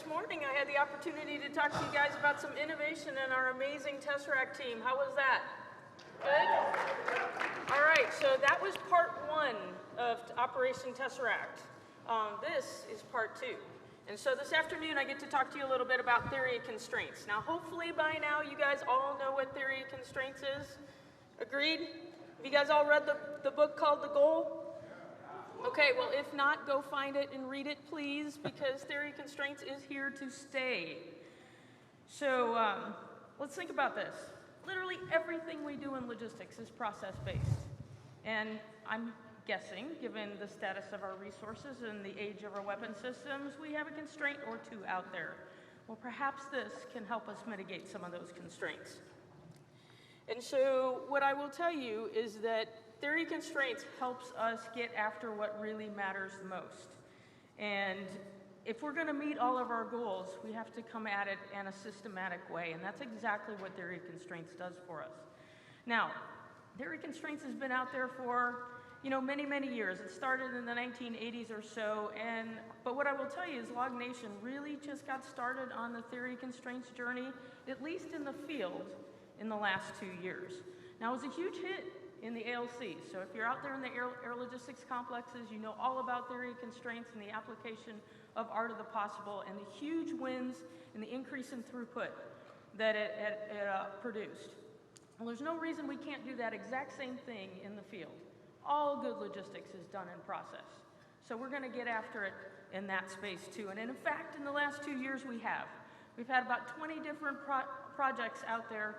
this morning I had the opportunity to talk to you guys about some innovation in our amazing Tesseract team. How was that? Good? All right, so that was part 1 of Operation Tesseract. This is part 2. And so this afternoon I get to talk to you a little bit about theory of constraints. Now hopefully by now you guys all know what theory of constraints is. Agreed? Have you guys all read the book called The Goal? Okay, well, if not, go find it and read it, please, because theory of constraints is here to stay. So let's think about this. Literally everything we do in logistics is process-based. And I'm guessing, given the status of our resources and the age of our weapon systems, we have a constraint or 2 out there. Well, perhaps this can help us mitigate some of those constraints. And so what I will tell you is that theory of constraints helps us get after what really matters the most. And if we're going to meet all of our goals, we have to come at it in a systematic way, and that's exactly what theory of constraints does for us. Now, theory of constraints has been out there for, many, many years. It started in the 1980s or so, but what I will tell you is Log Nation really just got started on the theory of constraints journey, at least in the field, in the last 2 years. Now, it was a huge hit in the ALC. So if you're out there in the air logistics complexes, you know all about theory of constraints and the application of art of the possible and the huge wins and the increase in throughput that it produced. Well, there's no reason we can't do that exact same thing in the field. All good logistics is done in process. So we're going to get after it in that space too. And in fact, in the last 2 years we've had about 20 different projects out there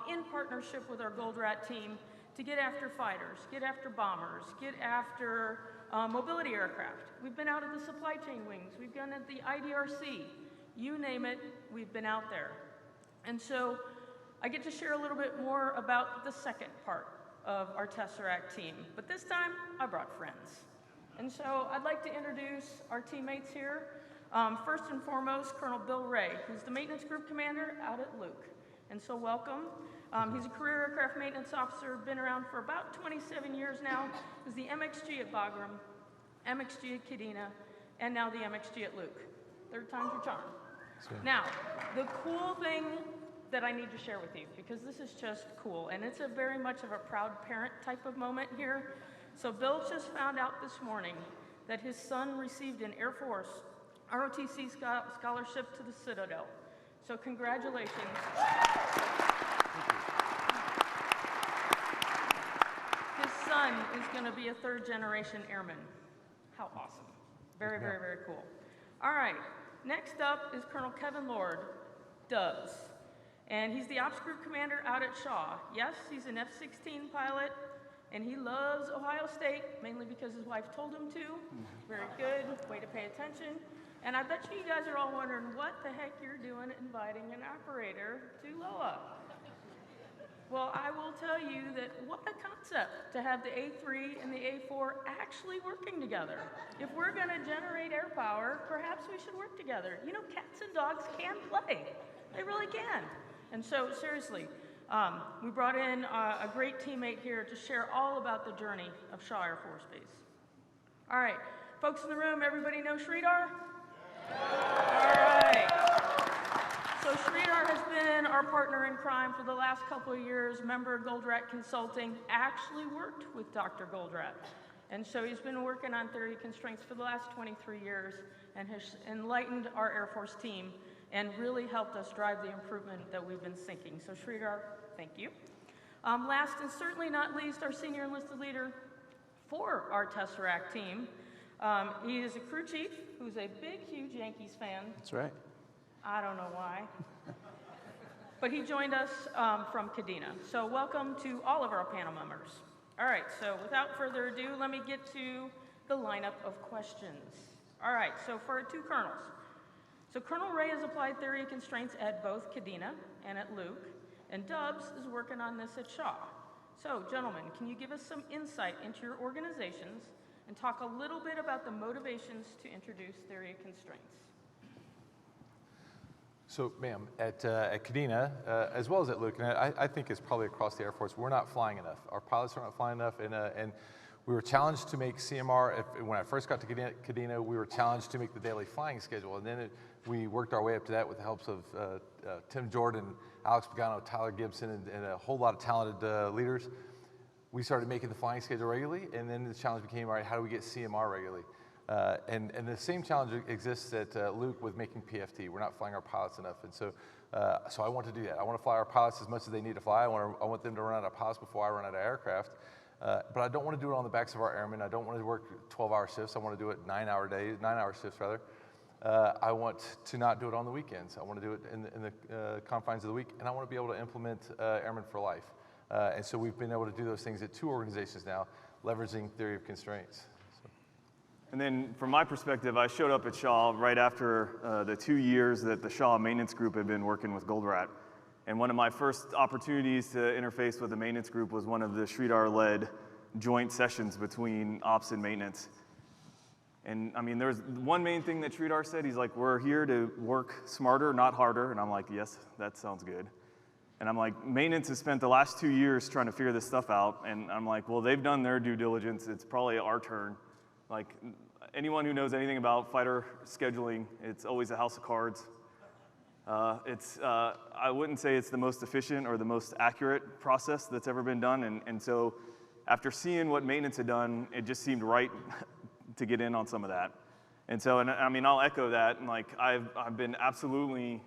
in partnership with our Goldratt team to get after fighters, get after bombers, get after mobility aircraft. We've been out at the supply chain wings. We've been at the IDRC. You name it, we've been out there. And so I get to share a little bit more about the second part of our Tesseract team. But this time, I brought friends. And so I'd like to introduce our teammates here. First and foremost, Colonel Bill Ray, who's the maintenance group commander out at Luke. And so welcome. He's a career aircraft maintenance officer, been around for about 27 years now. He's the MXG at Bagram, MXG at Kadena, and now the MXG at Luke. 3rd time's your charm. Now, the cool thing that I need to share with you, because this is just cool, and it's a very much of a proud parent type of moment here. So Bill just found out this morning that his son received an Air Force ROTC scholarship to the Citadel. So congratulations. His son is going to be a 3rd-generation airman. How awesome. Very, very, very cool. All right, next up is Colonel Kevin Lord, Dubs. And he's the ops group commander out at Shaw. Yes, he's an F-16 pilot, and he loves Ohio State, mainly because his wife told him to. Very good, way to pay attention. And I bet you guys are all wondering what the heck you're doing inviting an operator to LOA. Well, I will tell you that what a concept to have the A3 and the A4 actually working together. If we're going to generate air power, perhaps we should work together. You know, cats and dogs can play. They really can. And so, seriously, we brought in a great teammate here to share all about the journey of Shaw Air Force Base. All right, folks in the room, everybody know Sridhar? All right. So Sridhar has been our partner in crime for the last couple of years, member of Goldratt Consulting, actually worked with Dr. Goldratt. And so he's been working on theory constraints for the last 23 years and has enlightened our Air Force team and really helped us drive the improvement that we've been seeking. So Sridhar, thank you. Last and certainly not least, our senior enlisted leader for our Tesseract team. He is a crew chief who's a big, huge Yankees fan. That's right. I don't know why. But he joined us from Kadena. So welcome to all of our panel members. All right, so without further ado, let me get to the lineup of questions. All right, so for our 2 colonels. So Colonel Ray has applied theory of constraints at both Kadena and at Luke, and Dubs is working on this at Shaw. So gentlemen, can you give us some insight into your organizations and talk a little bit about the motivations to introduce theory of constraints? So, ma'am, at Kadena, as well as at Luke, and I think it's probably across the Air Force, we're not flying enough. Our pilots are not flying enough, and We were challenged to make CMR, when I first got to Kadena, we were challenged to make the daily flying schedule, and then we worked our way up to that with the helps of Tim Jordan, Alex Pagano, Tyler Gibson, and a whole lot of talented leaders. We started making the flying schedule regularly, and then the challenge became, all right, how do we get CMR regularly? And the same challenge exists at Luke with making PFT. We're not flying our pilots enough, and so I want to do that. I want to fly our pilots as much as they need to fly. I want them to run out of pilots before I run out of aircraft. But I don't want to do it on the backs of our airmen. I don't want to work 12-hour shifts. I want to do it 9-hour shifts rather. I want to not do it on the weekends. I want to do it in the confines of the week, and I want to be able to implement Airmen for Life. And so we've been able to do those things at 2 organizations now, leveraging theory of constraints. So. And then from my perspective, I showed up at Shaw right after the 2 years that the Shaw maintenance group had been working with Goldratt. And one of my first opportunities to interface with the maintenance group was one of the Sridhar-led joint sessions between ops and maintenance. And I mean, there was one main thing that Sridhar said. He's like, we're here to work smarter, not harder. And I'm like, yes, that sounds good. And I'm like, maintenance has spent the last 2 years trying to figure this stuff out. And I'm like, well, they've done their due diligence. It's probably our turn. Like, anyone who knows anything about fighter scheduling, it's always a house of cards. I wouldn't say it's the most efficient or the most accurate process that's ever been done. And so after seeing what maintenance had done, it just seemed right to get in on some of that. And so, and I mean, I'll echo that. And like, I've been absolutely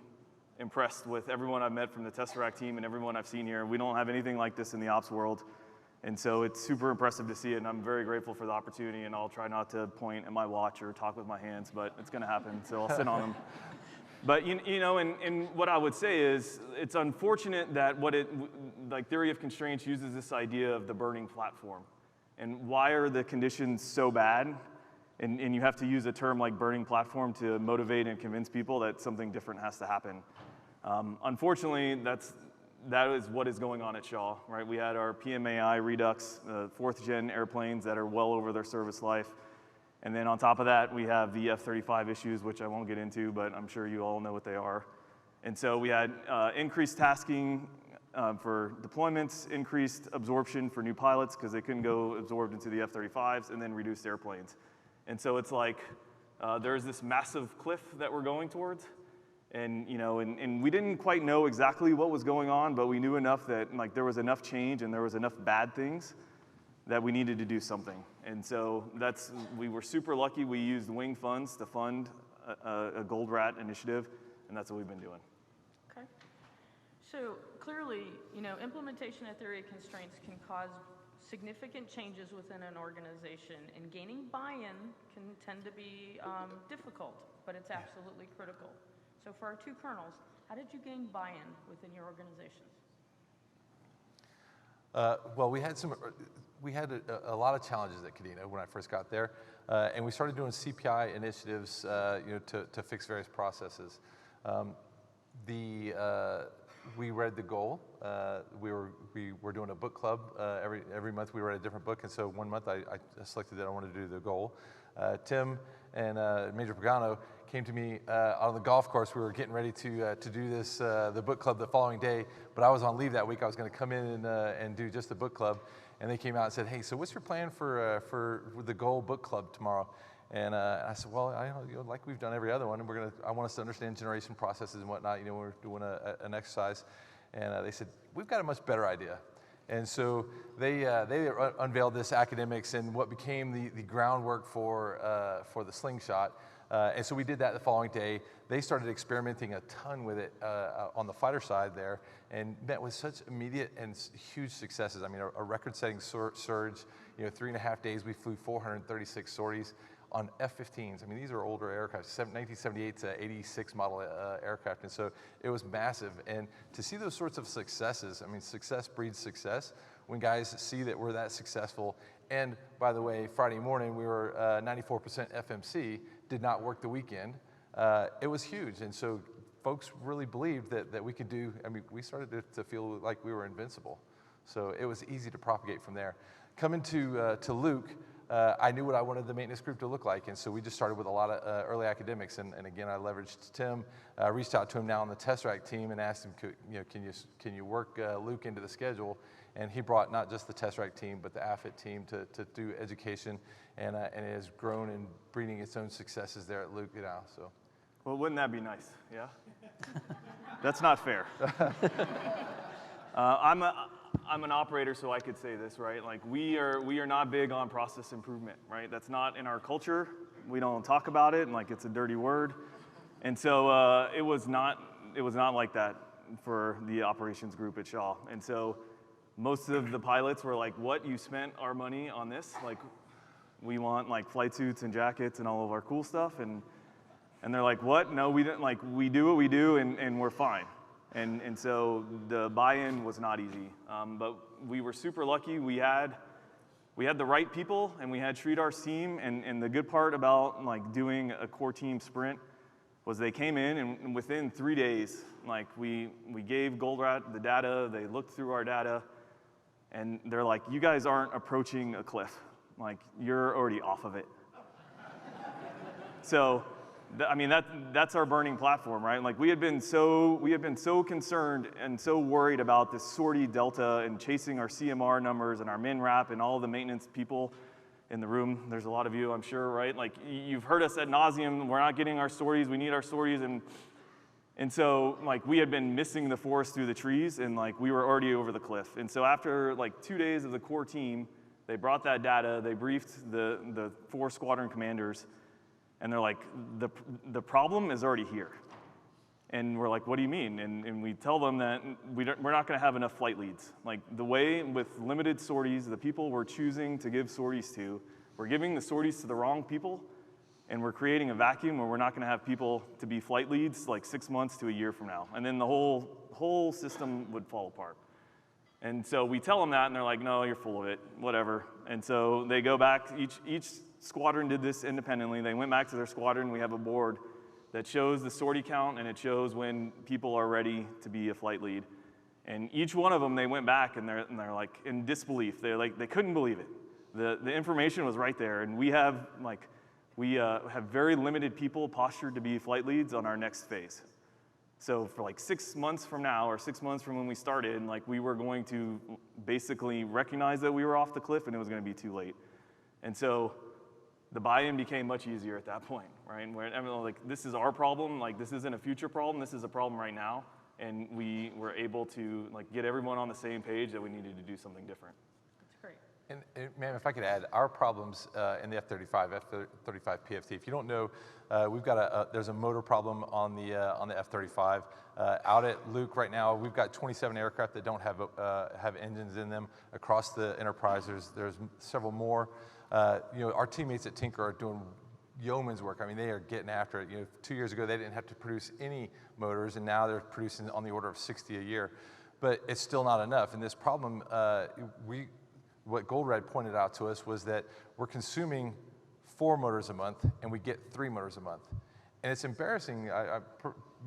impressed with everyone I've met from the Tesseract team and everyone I've seen here. We don't have anything like this in the ops world. And so it's super impressive to see it, and I'm very grateful for the opportunity, and I'll try not to point at my watch or talk with my hands, but it's gonna happen, so I'll sit on them. But you know, and what I would say is, it's unfortunate that like theory of constraints uses this idea of the burning platform. And why are the conditions so bad? And you have to use a term like burning platform to motivate and convince people that something different has to happen. Unfortunately, that is what is going on at Shaw, right? We had our PMAI Redux, 4th gen airplanes that are well over their service life. And then on top of that, we have the F-35 issues, which I won't get into, but I'm sure you all know what they are. And so we had increased tasking for deployments, increased absorption for new pilots because they couldn't go absorbed into the F-35s, and then reduced airplanes. And so it's like there's this massive cliff that we're going towards. And you know, and we didn't quite know exactly what was going on, but we knew enough that like there was enough change and there was enough bad things that we needed to do something. And so we were super lucky. We used wing funds to fund a Goldratt initiative, and that's what we've been doing. Okay. So clearly, you know, implementation of theory of constraints can cause significant changes within an organization, and gaining buy-in can tend to be difficult, but it's absolutely critical. So for our 2 colonels, how did you gain buy-in within your organizations? Well, we had a lot of challenges at Kadena when I first got there, and we started doing CPI initiatives, you know, to fix various processes. We read the goal. We were doing a book club every month. We read a different book, and so one month I selected that I wanted to do the goal. Tim and Major Pagano came to me on the golf course. We were getting ready to do this the book club the following day, but I was on leave that week. I was going to come in and do just the book club, and they came out and said, "Hey, so what's your plan for the goal book club tomorrow?" And I said, "Well, like we've done every other one, and I want us to understand generation processes and whatnot. You know, we're doing an exercise." And they said, "We've got a much better idea." And so they unveiled this academics and what became the groundwork for the slingshot. And so we did that the following day. They started experimenting a ton with it on the fighter side there, and met with such immediate and huge successes. I mean, a record-setting surge. You know, 3.5 days we flew 436 sorties on F-15s. I mean, these are older aircraft, 1978 to 86 model aircraft, and so it was massive. And to see those sorts of successes, I mean, success breeds success. When guys see that we're that successful, and by the way, Friday morning we were 94% FMC, did not work the weekend. It was huge, and so folks really believed that we could do. I mean, we started to feel like we were invincible. So it was easy to propagate from there. Coming to Luke. I knew what I wanted the maintenance group to look like, and so we just started with a lot of early academics. And again, I leveraged Tim, reached out to him now on the Tesseract team, and asked him, can you work Luke into the schedule? And he brought not just the Tesseract team, but the AFIT team to do education, and it has grown and breeding its own successes there at Luke now. So, well, wouldn't that be nice? Yeah. That's not fair. I'm an operator, so I could say this, right? Like we are not big on process improvement, right? That's not in our culture. We don't talk about it, and like it's a dirty word. And so it was not like that for the operations group at Shaw. And so most of the pilots were like, "What? You spent our money on this? Like, we want like flight suits and jackets and all of our cool stuff." And they're like, "What? No, we didn't. Like, we do what we do, and we're fine." And so the buy-in was not easy, but we were super lucky. We had the right people, and we had Sridhar's team. And the good part about like doing a core team sprint was they came in, and within 3 days, like we gave Goldratt the data. They looked through our data, and they're like, "You guys aren't approaching a cliff. Like you're already off of it." So. I mean, that's our burning platform, right? Like we had been so concerned and so worried about this sortie delta and chasing our CMR numbers and our min rap and all the maintenance people in the room. There's a lot of you, I'm sure, right? Like you've heard us ad nauseum. We're not getting our sorties. We need our sorties, and so like we had been missing the forest through the trees, and like we were already over the cliff. And so after like 2 days of the core team, they brought that data. They briefed the 4 squadron commanders. And they're like, the problem is already here. And we're like, what do you mean? And we tell them that we're not going to have enough flight leads. Like the way with limited sorties, the people we're choosing to give sorties to, we're giving the sorties to the wrong people, and we're creating a vacuum where we're not going to have people to be flight leads like 6 months to a year from now. And then the whole system would fall apart. And so we tell them that, and they're like, no, you're full of it, whatever. And so they go back, each squadron did this independently. They went back to their squadron. We have a board that shows the sortie count, and it shows when people are ready to be a flight lead. And each one of them, they went back, and they're like in disbelief. They're like, they couldn't believe it. The information was right there, and we have very limited people postured to be flight leads on our next phase. So for like 6 months from now, or 6 months from when we started, like we were going to basically recognize that we were off the cliff, and it was going to be too late. And so the buy-in became much easier at that point, right? Where everyone like, this is our problem, like this isn't a future problem, this is a problem right now, and we were able to like get everyone on the same page that we needed to do something different. That's great. And ma'am, if I could add, our problems in the F-35 PFT, if you don't know, we've got there's a motor problem on the F-35. Out at Luke right now, we've got 27 aircraft that don't have engines in them. Across the enterprise, there's several more. Our teammates at Tinker are doing yeoman's work. I mean, they are getting after it. 2 years ago, they didn't have to produce any motors, and now they're producing on the order of 60 a year. But it's still not enough. And this problem, what Goldratt pointed out to us was that we're consuming 4 motors a month, and we get 3 motors a month. And it's embarrassing,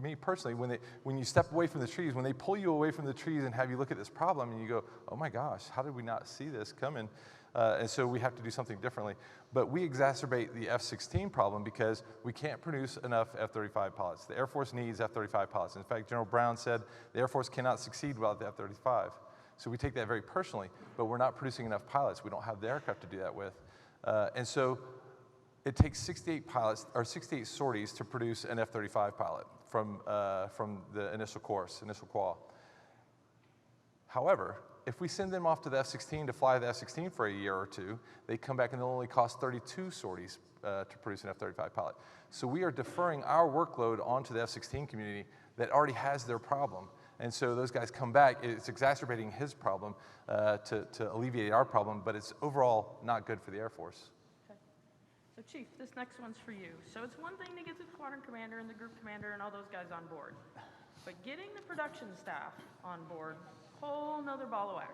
me personally, when you step away from the trees, when they pull you away from the trees and have you look at this problem, and you go, oh my gosh, how did we not see this coming? And so we have to do something differently. But we exacerbate the F-16 problem because we can't produce enough F-35 pilots. The Air Force needs F-35 pilots. In fact, General Brown said the Air Force cannot succeed without the F-35. So we take that very personally, but we're not producing enough pilots. We don't have the aircraft to do that with. And so it takes 68 pilots, or 68 sorties to produce an F-35 pilot from the initial course, initial qual. However, if we send them off to the F-16 to fly the F-16 for a year or two, they come back and they'll only cost 32 sorties to produce an F-35 pilot. So we are deferring our workload onto the F-16 community that already has their problem. And so those guys come back, it's exacerbating his problem to alleviate our problem, but it's overall not good for the Air Force. Okay. So Chief, this next one's for you. So it's one thing to get the squadron commander and the group commander and all those guys on board, but getting the production staff on board, whole nother ball of wax.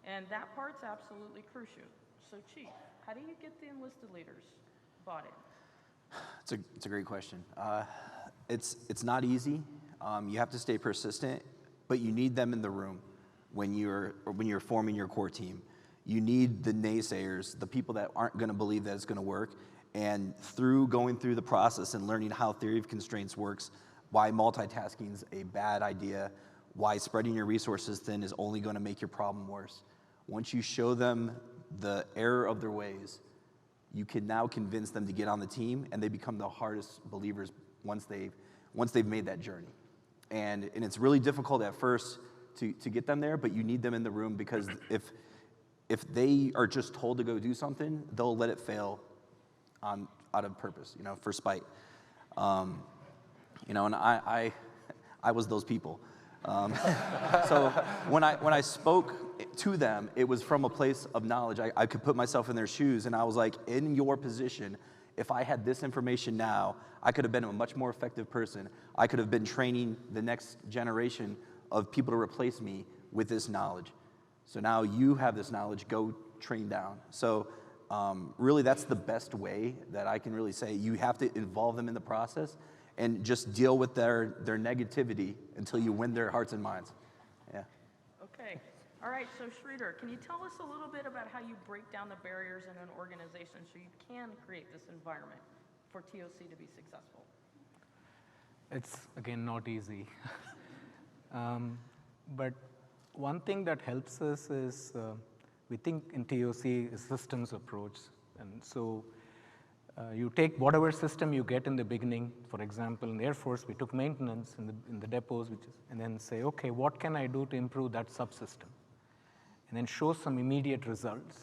And that part's absolutely crucial. So Chief, how do you get the enlisted leaders bought in? It's a great question. It's not easy. You have to stay persistent, but you need them in the room when you're forming your core team. You need the naysayers, the people that aren't going to believe that it's going to work. And through going through the process and learning how theory of constraints works, why multitasking is a bad idea, why spreading your resources thin is only going to make your problem worse. Once you show them the error of their ways, you can now convince them to get on the team, and they become the hardest believers once they've made that journey. And it's really difficult at first to get them there, but you need them in the room, because if they are just told to go do something, they'll let it fail out of purpose, for spite. And I was those people. So when I spoke to them, it was from a place of knowledge. I could put myself in their shoes, and I was like, in your position, if I had this information now, I could have been a much more effective person. I could have been training the next generation of people to replace me with this knowledge. So now you have this knowledge, go train down. So really, that's the best way that I can really say. You have to involve them in the process and just deal with their negativity until you win their hearts and minds. Yeah. Okay. All right, so Sridhar, can you tell us a little bit about how you break down the barriers in an organization so you can create this environment for TOC to be successful? It's, again, not easy. But one thing that helps us is we think in TOC a systems approach. And so you take whatever system you get in the beginning. For example, in the Air Force, we took maintenance in the depots, and then say, okay, what can I do to improve that subsystem? And then show some immediate results.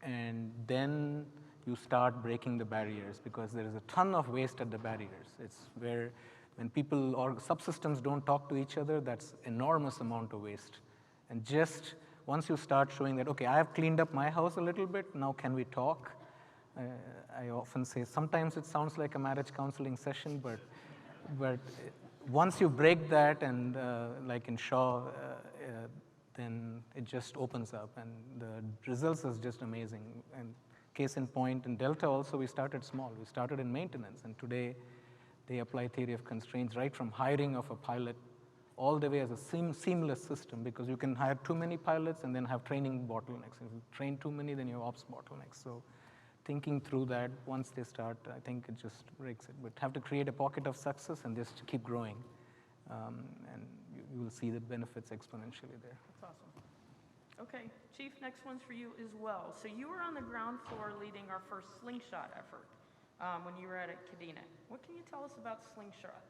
And then you start breaking the barriers, because there is a ton of waste at the barriers. It's where when people or subsystems don't talk to each other, that's enormous amount of waste. And just once you start showing that, okay, I have cleaned up my house a little bit, now can we talk? I often say sometimes it sounds like a marriage counseling session, but once you break that, and like in Shaw, then it just opens up, and the results is just amazing. And case in point, in Delta also, we started small. We started in maintenance, and today they apply theory of constraints right from hiring of a pilot all the way as a seamless system, because you can hire too many pilots and then have training bottlenecks. If you train too many, then you have ops bottlenecks. So thinking through that, once they start, I think it just breaks it. But have to create a pocket of success and just keep growing. And you will see the benefits exponentially there. That's awesome. Okay, Chief, next one's for you as well. So you were on the ground floor leading our first slingshot effort when you were at Kadena. What can you tell us about slingshot?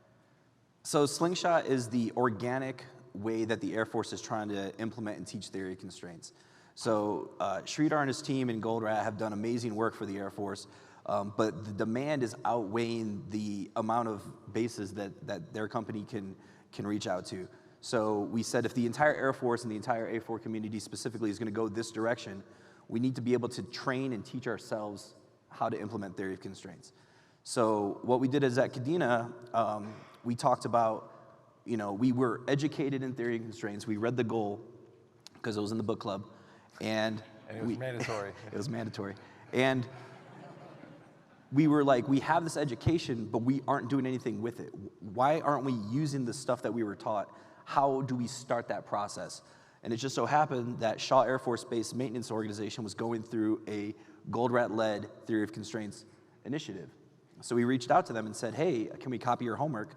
So slingshot is the organic way that the Air Force is trying to implement and teach theory of constraints. So Sridhar and his team in Goldratt have done amazing work for the Air Force, but the demand is outweighing the amount of bases that their company can reach out to. So we said if the entire Air Force and the entire A4 community specifically is going to go this direction, we need to be able to train and teach ourselves how to implement theory of constraints. So what we did is at Kadena, we talked about, we were educated in theory of constraints. We read the goal because it was in the book club. And it was mandatory. It was mandatory. And we were like, we have this education, but we aren't doing anything with it. Why aren't we using the stuff that we were taught? How do we start that process? And it just so happened that Shaw Air Force Base Maintenance Organization was going through a Goldratt-led theory of constraints initiative. So we reached out to them and said, hey, can we copy your homework?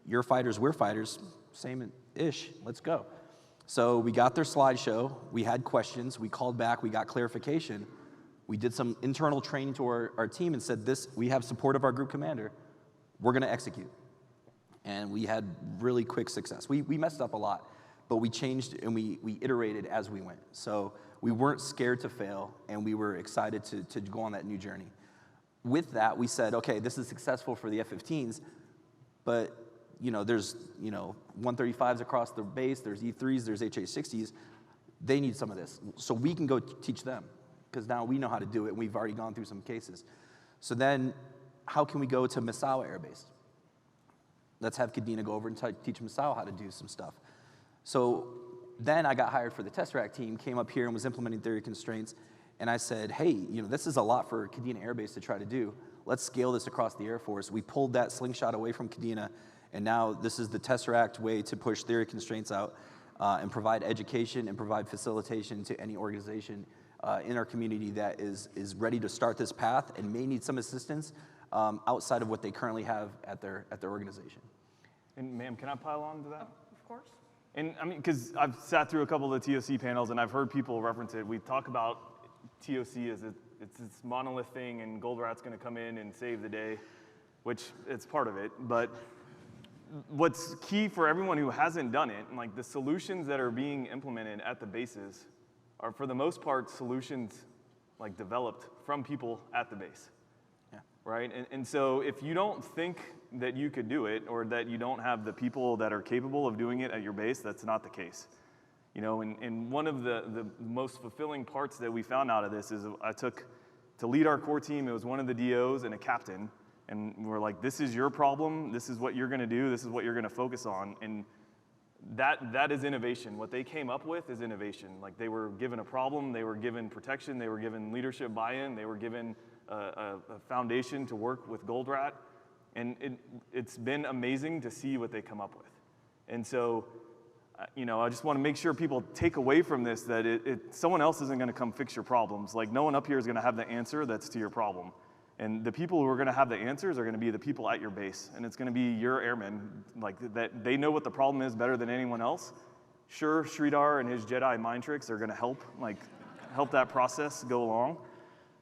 You're fighters, we're fighters, same-ish, let's go. So we got their slideshow, we had questions, we called back, we got clarification. We did some internal training to our team and said, we have support of our group commander, we're gonna execute. And we had really quick success. We messed up a lot, but we changed and we iterated as we went. So we weren't scared to fail, and we were excited to go on that new journey. With that, we said, okay, this is successful for the F-15s, but there's 135s across the base, there's E3s, there's HA-60s. They need some of this. So we can go teach them, because now we know how to do it, and we've already gone through some cases. So then, how can we go to Misawa Air Base? Let's have Kadena go over and teach Misawa how to do some stuff. So then I got hired for the Tesseract team, came up here and was implementing theory of constraints, and I said, hey, this is a lot for Kadena Air Base to try to do. Let's scale this across the Air Force. We pulled that slingshot away from Kadena, and now this is the Tesseract way to push theory constraints out and provide education and provide facilitation to any organization in our community that is ready to start this path and may need some assistance outside of what they currently have at their organization. And ma'am, can I pile on to that? Of course. And I mean, because I've sat through a couple of the TOC panels and I've heard people reference it. We talk about TOC as it's this monolith thing and Goldratt's going to come in and save the day, which it's part of it. But what's key for everyone who hasn't done it, and like the solutions that are being implemented at the bases are for the most part solutions like developed from people at the base. Yeah. Right? And so if you don't think that you could do it or that you don't have the people that are capable of doing it at your base, that's not the case. You know, and one of the most fulfilling parts that we found out of this is I took, to lead our core team, it was one of the DOs and a captain, and we're like, this is your problem, this is what you're gonna do, this is what you're gonna focus on, and that is innovation. What they came up with is innovation. Like they were given a problem, they were given protection, they were given leadership buy-in, they were given a foundation to work with Goldratt, and it's been amazing to see what they come up with. And so, you know, I just want to make sure people take away from this that someone else isn't going to come fix your problems. Like no one up here is going to have the answer that's to your problem. And the people who are going to have the answers are going to be the people at your base. And it's going to be your airmen, like that they know what the problem is better than anyone else. Sure, Sridhar and his Jedi mind tricks are going to help that process go along.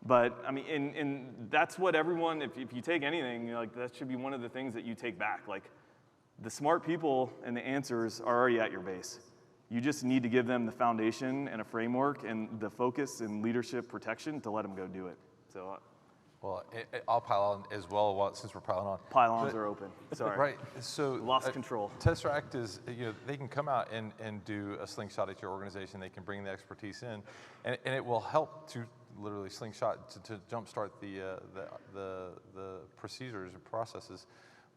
But I mean, and that's what everyone, if you take anything, like that should be one of the things that you take back. Like the smart people and the answers are already at your base. You just need to give them the foundation and a framework and the focus and leadership protection to let them go do it. So. Well, I'll pile on as well since we're piling on. Pylons are open, sorry. Right, so. Lost control. Tesseract is, you know, they can come out and do a slingshot at your organization. They can bring the expertise in, and it will help to literally slingshot to jumpstart the procedures and processes,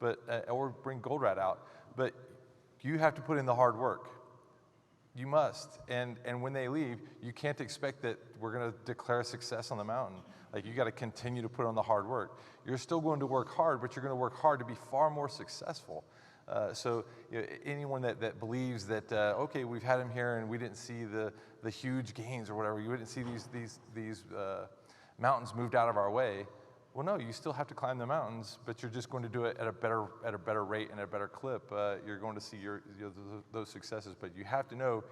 but or bring Goldratt out. But you have to put in the hard work. You must, and when they leave, you can't expect that we're going to declare success on the mountain. Like you got to continue to put on the hard work. You're still going to work hard, but you're going to work hard to be far more successful. So you know, anyone that believes that okay, we've had him here and we didn't see the huge gains or whatever, you didn't see these mountains moved out of our way. Well, no, you still have to climb the mountains, but you're just going to do it at a better rate and a better clip. You're going to see those successes, but you have to know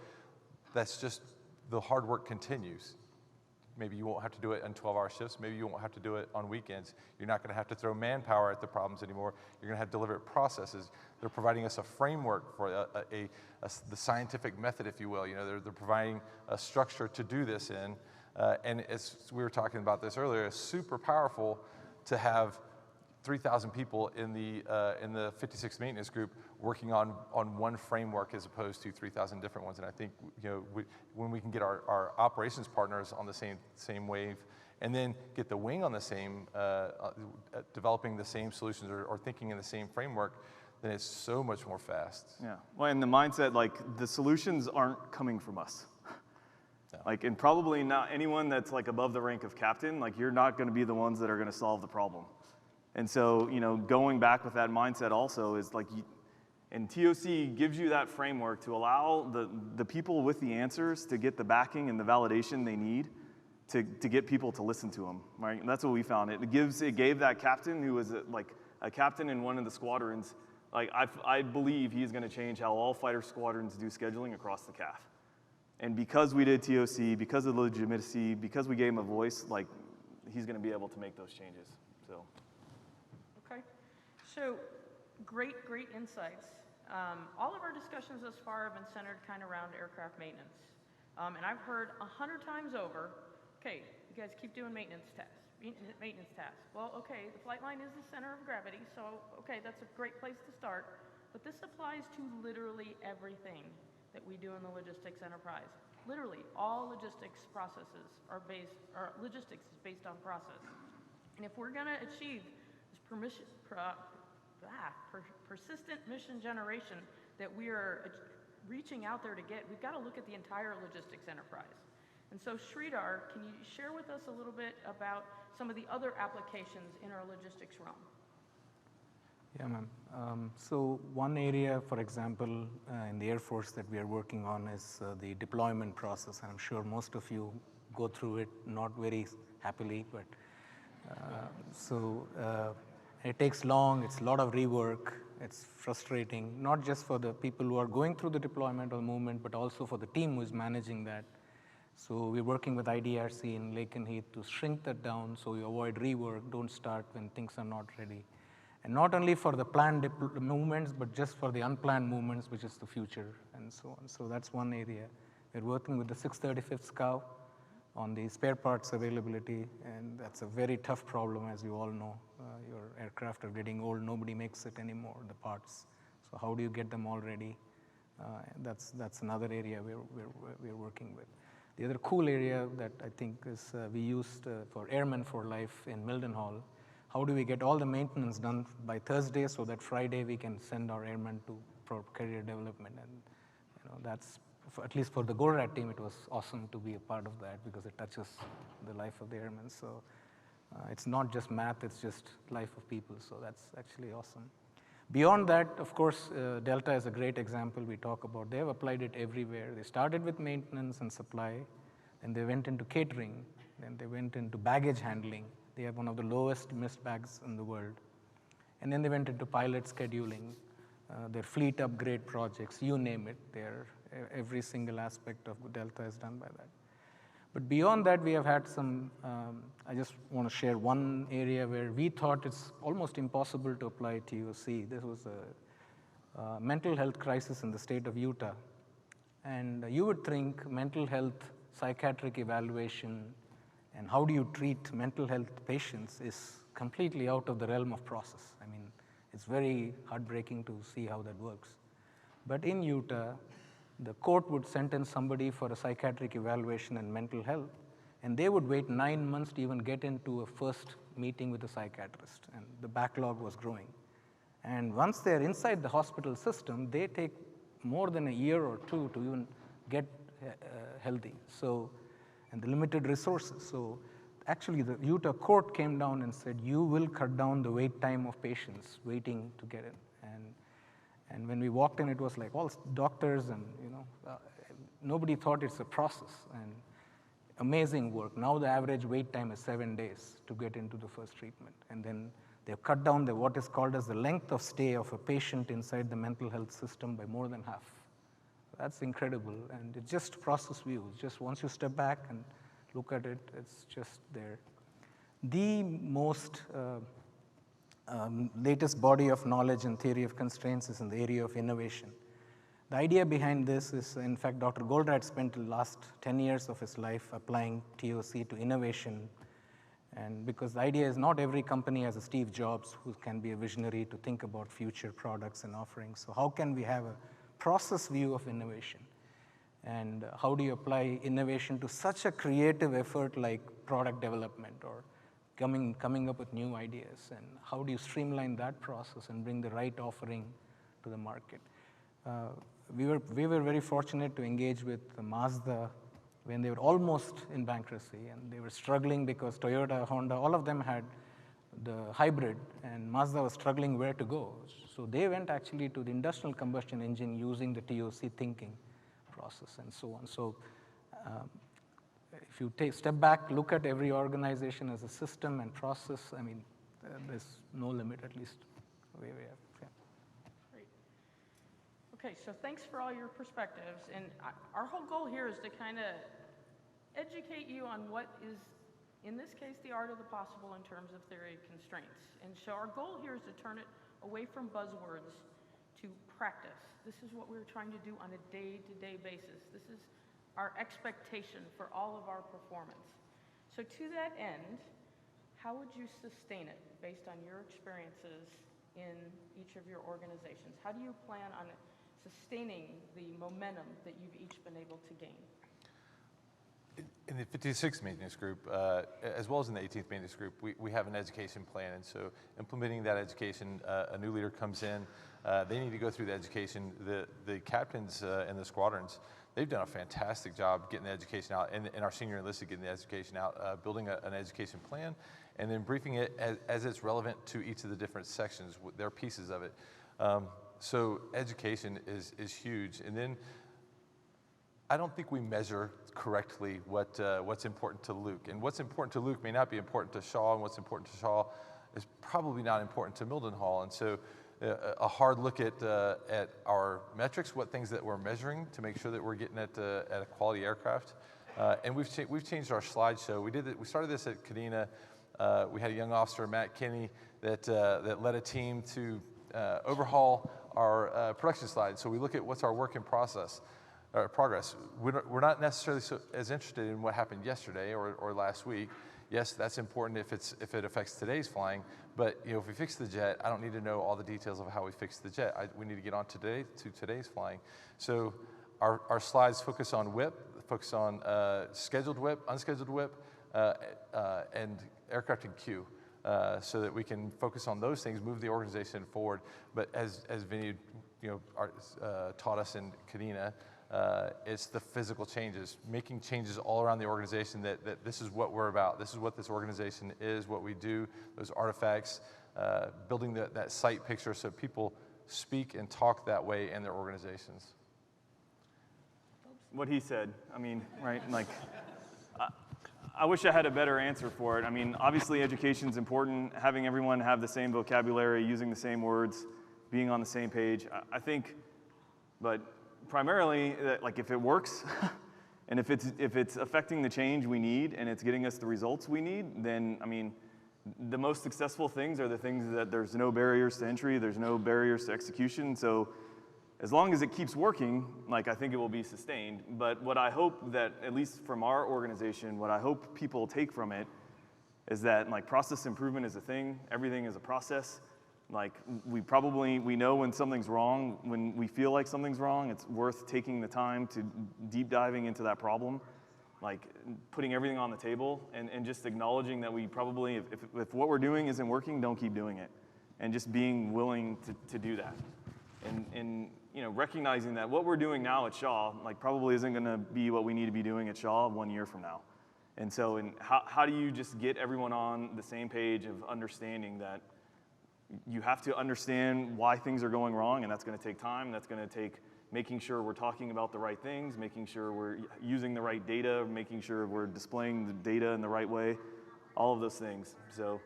that's just the hard work continues. Maybe you won't have to do it on 12-hour shifts. Maybe you won't have to do it on weekends. You're not going to have to throw manpower at the problems anymore. You're going to have deliberate processes. They're providing us a framework for the scientific method, if you will. You know, they're providing a structure to do this in. And as we were talking about this earlier, it's super powerful to have 3,000 people in the 56th maintenance group working on one framework as opposed to 3,000 different ones. And I think, you know, when we can get our operations partners on the same wave, and then get the wing on the same, developing the same solutions or thinking in the same framework, then it's so much more fast. Yeah. Well, and the mindset, like the solutions aren't coming from us. No. Like, and probably not anyone that's like above the rank of captain. Like, you're not going to be the ones that are going to solve the problem. And so, you know, going back with that mindset also is like, and TOC gives you that framework to allow the people with the answers to get the backing and the validation they need to get people to listen to them, right? And that's what we found. It gave that captain who was like a captain in one of the squadrons, like I believe he's going to change how all fighter squadrons do scheduling across the CAF. And because we did TOC, because of the legitimacy, because we gave him a voice, like he's going to be able to make those changes. So. Okay, so great insights. All of our discussions thus far have been centered kind of around aircraft maintenance. And I've heard 100 times over, okay, you guys keep doing maintenance tasks. Well, okay, the flight line is the center of gravity, so okay, that's a great place to start. But this applies to literally everything that we do in the logistics enterprise. Literally, all logistics processes logistics is based on process. And if we're gonna achieve this persistent mission generation that we are reaching out there to get, we've got to look at the entire logistics enterprise. And so Sridhar, can you share with us a little bit about some of the other applications in our logistics realm? Yeah, ma'am. So one area, for example, in the Air Force that we are working on is the deployment process. And I'm sure most of you go through it, not very happily, but it takes long, it's a lot of rework, it's frustrating, not just for the people who are going through the deployment or movement, but also for the team who is managing that. So we're working with IDRC in Lakenheath to shrink that down so you avoid rework, don't start when things are not ready. And not only for the planned movements, but just for the unplanned movements, which is the future, and so on. So that's one area. We're working with the 635th SCAW on the spare parts availability, and that's a very tough problem, as you all know. Your aircraft are getting old, nobody makes it anymore, the parts. So how do you get them all ready? That's another area we're working with. The other cool area that I think is we used for Airmen for Life in Mildenhall. How do we get all the maintenance done by Thursday so that Friday we can send our airmen for career development? And that's, at least for the Goldratt team, it was awesome to be a part of that because it touches the life of the airmen. So it's not just math, it's just life of people. So that's actually awesome. Beyond that, of course, Delta is a great example we talk about. They have applied it everywhere. They started with maintenance and supply, and they went into catering, then they went into baggage handling. They have one of the lowest missed bags in the world. And then they went into pilot scheduling, their fleet upgrade projects, you name it. Every single aspect of Delta is done by that. But beyond that, we have had some, I just want to share one area where we thought it's almost impossible to apply TOC. This was a mental health crisis in the state of Utah. And you would think mental health, psychiatric evaluation, and how do you treat mental health patients is completely out of the realm of process. I mean, it's very heartbreaking to see how that works. But in Utah, the court would sentence somebody for a psychiatric evaluation and mental health, and they would wait 9 months to even get into a first meeting with a psychiatrist, and the backlog was growing. And once they're inside the hospital system, they take more than a year or two to even get healthy. So, and the limited resources. So actually the Utah court came down and said, you will cut down the wait time of patients waiting to get in. And when we walked in, it was like all doctors and, nobody thought it's a process. And amazing work. Now the average wait time is 7 days to get into the first treatment. And then they've cut down what is called as the length of stay of a patient inside the mental health system by more than half. That's incredible, and it's just process view. Just once you step back and look at it, it's just there. The most latest body of knowledge and theory of constraints is in the area of innovation. The idea behind this is, in fact, Dr. Goldratt spent the last 10 years of his life applying TOC to innovation, and because the idea is not every company has a Steve Jobs who can be a visionary to think about future products and offerings. So how can we have a process view of innovation? And how do you apply innovation to such a creative effort like product development or coming up with new ideas? And how do you streamline that process and bring the right offering to the market? We were very fortunate to engage with Mazda when they were almost in bankruptcy, and they were struggling because Toyota, Honda, all of them had the hybrid, and Mazda was struggling where to go. So they went actually to the industrial combustion engine using the TOC thinking process and so on. So if you step back, look at every organization as a system and process, I mean, there's no limit, at least the way we have. Yeah. Great. Okay, so thanks for all your perspectives. And our whole goal here is to kind of educate you on what is, in this case, the art of the possible in terms of theory constraints. And so our goal here is to turn it away from buzzwords to practice. This is what we're trying to do on a day-to-day basis. This is our expectation for all of our performance. So to that end, how would you sustain it based on your experiences in each of your organizations? How do you plan on sustaining the momentum that you've each been able to gain? In the 56th maintenance group, as well as in the 18th maintenance group, we have an education plan. And so implementing that education, a new leader comes in, they need to go through the education. The captains and the squadrons, they've done a fantastic job getting the education out, and our senior enlisted getting the education out, building an education plan, and then briefing it as it's relevant to each of the different sections, their pieces of it. So education is huge. And then I don't think we measure correctly what's important to Luke. And what's important to Luke may not be important to Shaw, and what's important to Shaw is probably not important to Mildenhall. And so a hard look at our metrics, what things that we're measuring to make sure that we're getting at a quality aircraft. And we've changed our slideshow. We started this at Kadena. We had a young officer, Matt Kinney, that led a team to overhaul our production slides. So we look at what's our work in progress. We're not necessarily as interested in what happened yesterday or last week. Yes, that's important if it affects today's flying. But if we fix the jet, I don't need to know all the details of how we fixed the jet. We need to get on to today's flying. So our slides focus on WIP, focus on scheduled WIP, unscheduled WIP, and aircraft in queue, so that we can focus on those things, move the organization forward. But as Vinny taught us in Kadena, it's the physical changes, making changes all around the organization that this is what we're about. This is what this organization is, what we do, those artifacts, building that site picture so people speak and talk that way in their organizations. What he said, I mean, right, like, I wish I had a better answer for it. I mean, obviously education's important, having everyone have the same vocabulary, using the same words, being on the same page, I think, but primarily, like, if it works, and if it's affecting the change we need and it's getting us the results we need, then, I mean, the most successful things are the things that there's no barriers to entry, there's no barriers to execution, so as long as it keeps working, like, I think it will be sustained. But what I hope that, at least from our organization, what I hope people take from it is that, like, process improvement is a thing, everything is a process. Like, we know when something's wrong, when we feel like something's wrong, it's worth taking the time to deep diving into that problem, like putting everything on the table and just acknowledging that we probably, if what we're doing isn't working, don't keep doing it. And just being willing to do that. And recognizing that what we're doing now at Shaw, like, probably isn't gonna be what we need to be doing at Shaw 1 year from now. And so, how do you just get everyone on the same page of understanding that you have to understand why things are going wrong, and that's going to take time. That's going to take making sure we're talking about the right things, making sure we're using the right data, making sure we're displaying the data in the right way, all of those things. So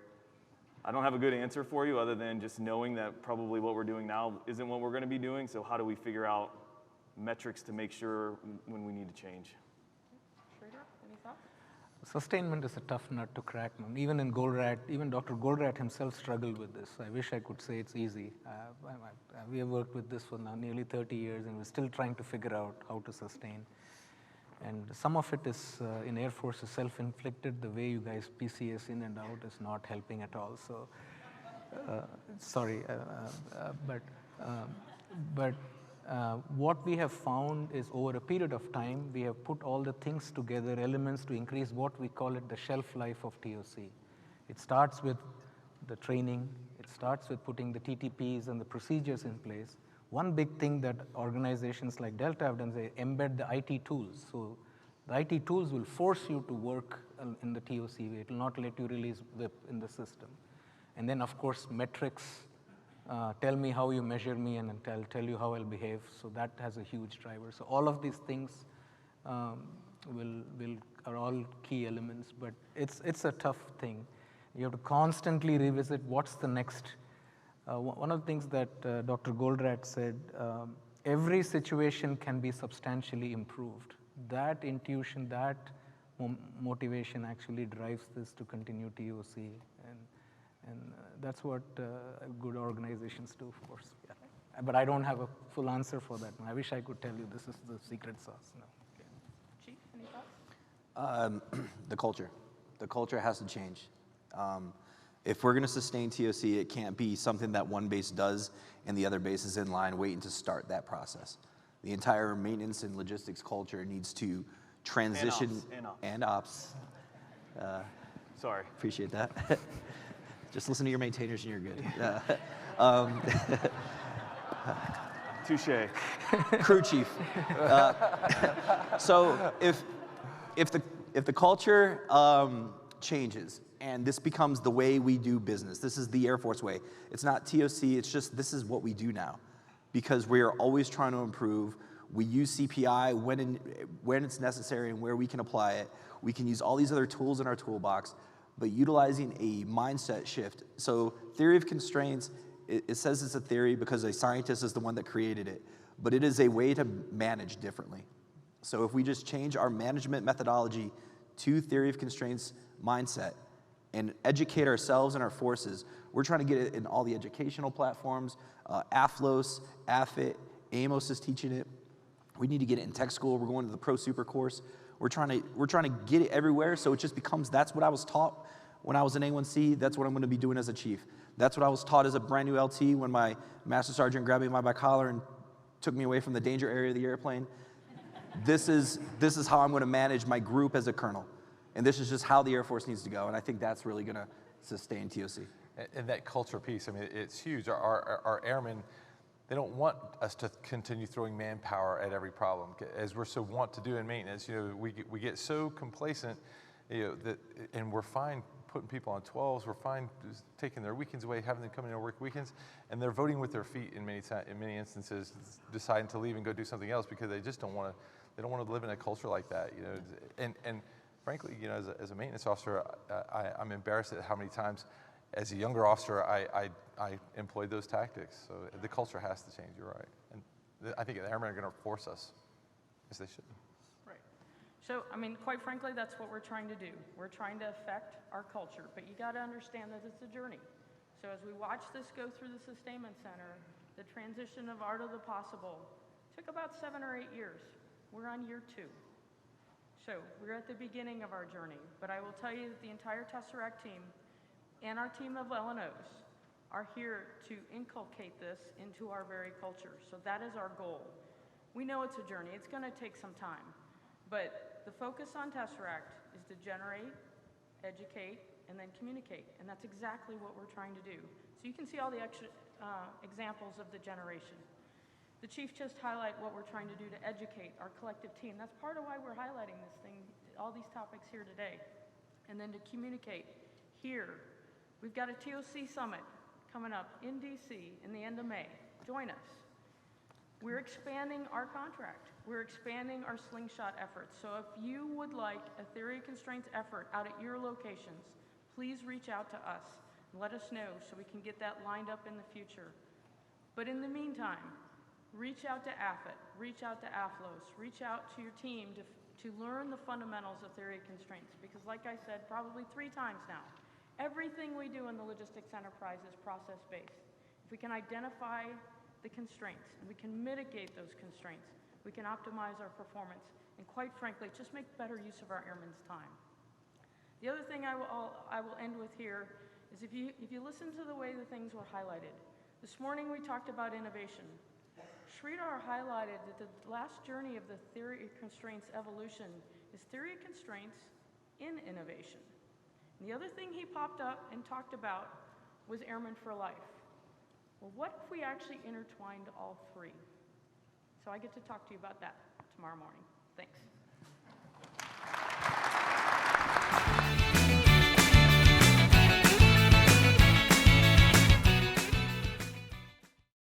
I don't have a good answer for you other than just knowing that probably what we're doing now isn't what we're going to be doing, so how do we figure out metrics to make sure when we need to change? Sridhar, any thoughts? Sustainment is a tough nut to crack. Even in Goldratt, even Dr. Goldratt himself struggled with this. I wish I could say it's easy. We have worked with this for now nearly 30 years, and we're still trying to figure out how to sustain. And some of it is in Air Force is self-inflicted. The way you guys PCS in and out is not helping at all. So, sorry, but what we have found is over a period of time, we have put all the things together, elements to increase what we call it the shelf life of TOC. It starts with the training, it starts with putting the TTPs and the procedures in place. One big thing that organizations like Delta have done is they embed the IT tools. So the IT tools will force you to work in the TOC way. It will not let you release WIP in the system. And then, of course, metrics. Tell me how you measure me, and I'll tell you how I'll behave. So that has a huge driver. So all of these things are all key elements, but it's a tough thing. You have to constantly revisit what's the next. One of the things that Dr. Goldratt said, every situation can be substantially improved. That intuition, that motivation actually drives this to continue TOC. And that's what good organizations do, of course. Yeah. But I don't have a full answer for that. I wish I could tell you this is the secret sauce. No. Okay. Chief, any thoughts? The culture. The culture has to change. If we're going to sustain TOC, it can't be something that one base does and the other base is in line waiting to start that process. The entire maintenance and logistics culture needs to transition. And ops. Sorry. Appreciate that. Just listen to your maintainers and you're good. Touche. Crew chief. So if the culture changes and this becomes the way we do business, this is the Air Force way. It's not TOC. It's just this is what we do now, because we are always trying to improve. We use CPI when it's necessary and where we can apply it. We can use all these other tools in our toolbox, but utilizing a mindset shift. So theory of constraints, it says it's a theory because a scientist is the one that created it, but it is a way to manage differently. So if we just change our management methodology to theory of constraints mindset and educate ourselves and our forces, we're trying to get it in all the educational platforms, AFLOS, AFIT, AMOS is teaching it. We need to get it in tech school. We're going to the Pro Super course. We're trying to get it everywhere, so it just becomes, that's what I was taught when I was in A1C, that's what I'm gonna be doing as a chief. That's what I was taught as a brand new LT when my master sergeant grabbed me by my collar and took me away from the danger area of the airplane. This is how I'm gonna manage my group as a colonel. And this is just how the Air Force needs to go, and I think that's really gonna sustain TOC. And that culture piece, I mean, it's huge. Our airmen, they don't want us to continue throwing manpower at every problem, as we're so wont to do in maintenance. You know, we get so complacent, you know, that, and we're fine putting people on 12s. We're fine just taking their weekends away, having them come in and work weekends, and they're voting with their feet in many instances, deciding to leave and go do something else because they just don't want to. They don't want to live in a culture like that. You know, and frankly, you know, as a maintenance officer, I'm embarrassed at how many times, as a younger officer, I employed those tactics. So the culture has to change. You're right, and I think the airmen are going to force us, as they should. Right. So, I mean, quite frankly, that's what we're trying to do. We're trying to affect our culture, but you got to understand that it's a journey. So as we watch this go through the Sustainment Center, the transition of art of the possible took about 7 or 8 years. We're on year 2. So we're at the beginning of our journey, but I will tell you that the entire Tesseract team and our team of LNOs are here to inculcate this into our very culture. So that is our goal. We know it's a journey. It's going to take some time, but the focus on Tesseract is to generate, educate, and then communicate, and that's exactly what we're trying to do. So you can see all the extra examples of the generation. The chief just highlight what we're trying to do to educate our collective team. That's part of why we're highlighting this thing, all these topics here today. And then to communicate here, we've got a TOC summit coming up in DC in the end of May. Join us. We're expanding our contract. We're expanding our slingshot efforts. So if you would like a theory of constraints effort out at your locations, please reach out to us and let us know so we can get that lined up in the future. But in the meantime, reach out to AFIT, reach out to AFLOS, reach out to your team to learn the fundamentals of theory of constraints. Because like I said, probably 3 times now, everything we do in the logistics enterprise is process-based. If we can identify the constraints and we can mitigate those constraints, we can optimize our performance and quite frankly, just make better use of our airmen's time. The other thing I will end with here is if you listen to the way the things were highlighted. This morning we talked about innovation. Sridhar highlighted that the last journey of the theory of constraints evolution is theory of constraints in innovation. And the other thing he popped up and talked about was Airmen for Life. Well, what if we actually intertwined all 3? So I get to talk to you about that tomorrow morning. Thanks.